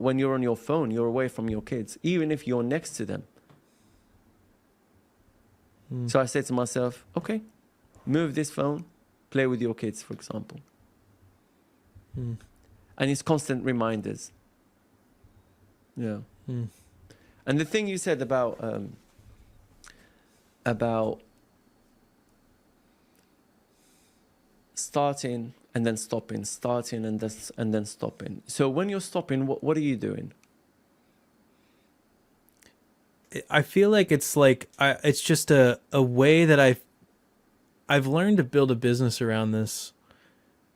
when you're on your phone, you're away from your kids, even if you're next to them. So I said to myself, okay, move this phone, play with your kids, for example. And it's constant reminders. Yeah. And the thing you said about starting and then stopping, starting and then stopping. So when you're stopping, what are you doing? I feel like it's just a way that I've learned to build a business around this,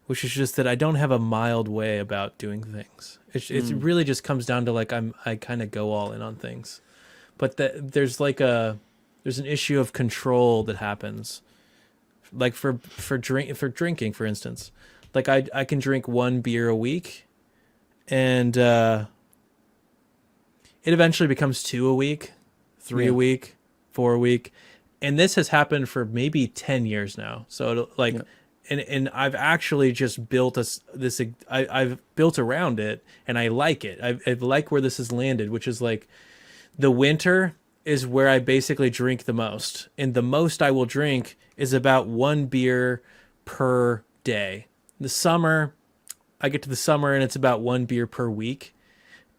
which is just that I don't have a mild way about doing things. It really just comes down to like I kind of go all in on things, but there's an issue of control that happens, like for drinking, for instance. Like I can drink 1 beer a week, and it eventually becomes 2 a week, 3 a week, 4 a week, and this has happened for maybe 10 years now. So and I've actually just built I've built around it, and I like it. I like where this has landed, which is like the winter is where I basically drink the most, and the most I will drink is about 1 beer per day. The summer, I get to the summer and it's about 1 beer per week,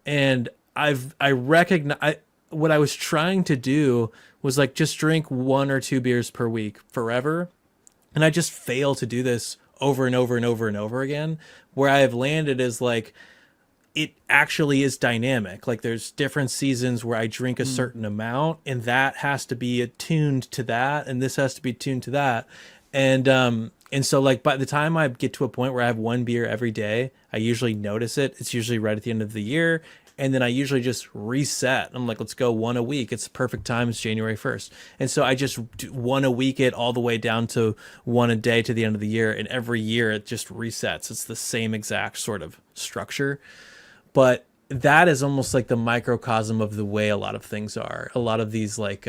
and I recognize what I was trying to do was like just drink 1 or 2 beers per week forever. And I just fail to do this over and over and over and over again. Where I have landed is like, it actually is dynamic. Like there's different seasons where I drink a certain amount, and that has to be attuned to that, and this has to be tuned to that. And so like by the time I get to a point where I have 1 beer every day, I usually notice it. It's usually right at the end of the year. And then I usually just reset. I'm like, let's go 1 a week. It's the perfect time. It's January 1st. And so I just do 1 a week it all the way down to 1 a day to the end of the year. And every year it just resets. It's the same exact sort of structure. But that is almost like the microcosm of the way a lot of things are. A lot of these like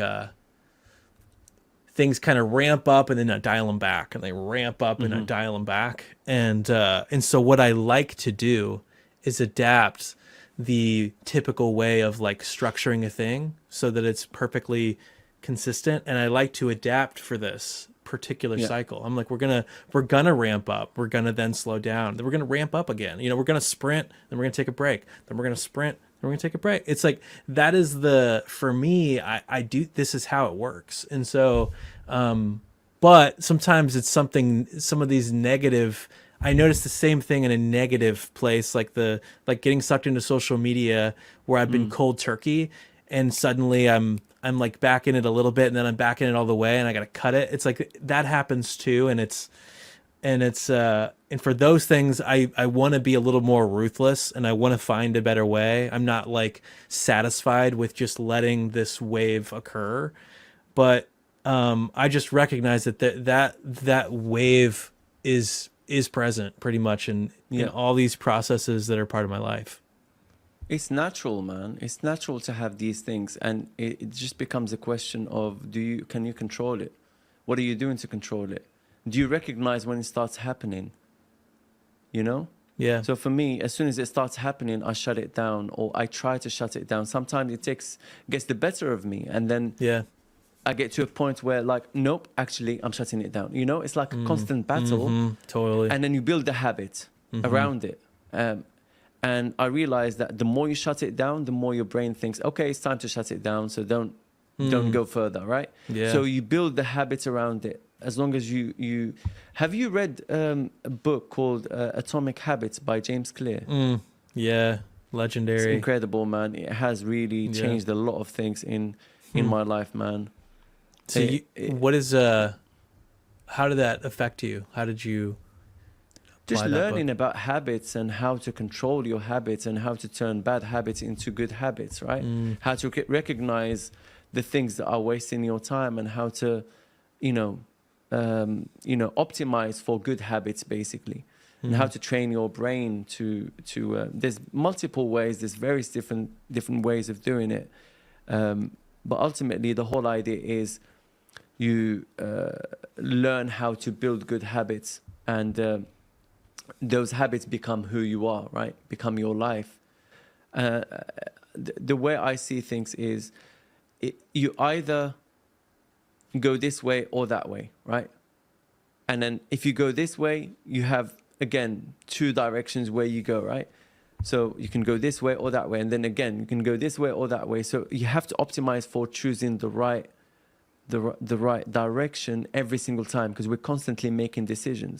things kind of ramp up and then I dial them back, and they ramp up and I dial them back. And so what I like to do is adapt the typical way of like structuring a thing so that it's perfectly consistent. And I like to adapt for this particular cycle. I'm like, we're gonna ramp up, we're gonna then slow down, then we're gonna ramp up again. We're gonna sprint, then we're gonna take a break, then we're gonna sprint, then we're gonna take a break. It's like that is for me, I do, this is how it works. And so but sometimes it's some of these negative, I noticed the same thing in a negative place, like getting sucked into social media where I've been cold turkey, and suddenly I'm like back in it a little bit, and then I'm back in it all the way, and I got to cut it. It's like that happens too. And for those things, I want to be a little more ruthless, and I want to find a better way. I'm not like satisfied with just letting this wave occur, but I just recognize that wave is present pretty much in all these processes that are part of my life. It's natural, man. It's natural to have these things, and it just becomes a question of can you control it? What are you doing to control it? Do you recognize when it starts happening? Yeah. So for me, as soon as it starts happening, I shut it down, or I try to shut it down. Sometimes it gets the better of me, and then I get to a point where like, nope, actually I'm shutting it down. It's like a constant battle. Totally. And then you build a habit around it. And I realized that the more you shut it down, the more your brain thinks, okay, it's time to shut it down. So don't go further, right? Yeah. So you build the habits around it. As long as you have you read a book called Atomic Habits by James Clear? Yeah. Legendary. It's incredible, man. It has really changed a lot of things in my life, man. So how did that affect you? How did you just apply that learning book? about habits and how to control your habits and how to turn bad habits into good habits, right? How to recognize the things that are wasting your time and how to, optimize for good habits, basically, and how to train your brain to there's multiple ways, there's various different ways of doing it. But ultimately, the whole idea is you learn how to build good habits, and those habits become who you are, right? Become your life. Uh, the way I see things is, you either go this way or that way, right? And then if you go this way, you have, again, two directions where you go, right? So you can go this way or that way. And then again, you can go this way or that way. So you have to optimize for choosing the right direction every single time, because we're constantly making decisions.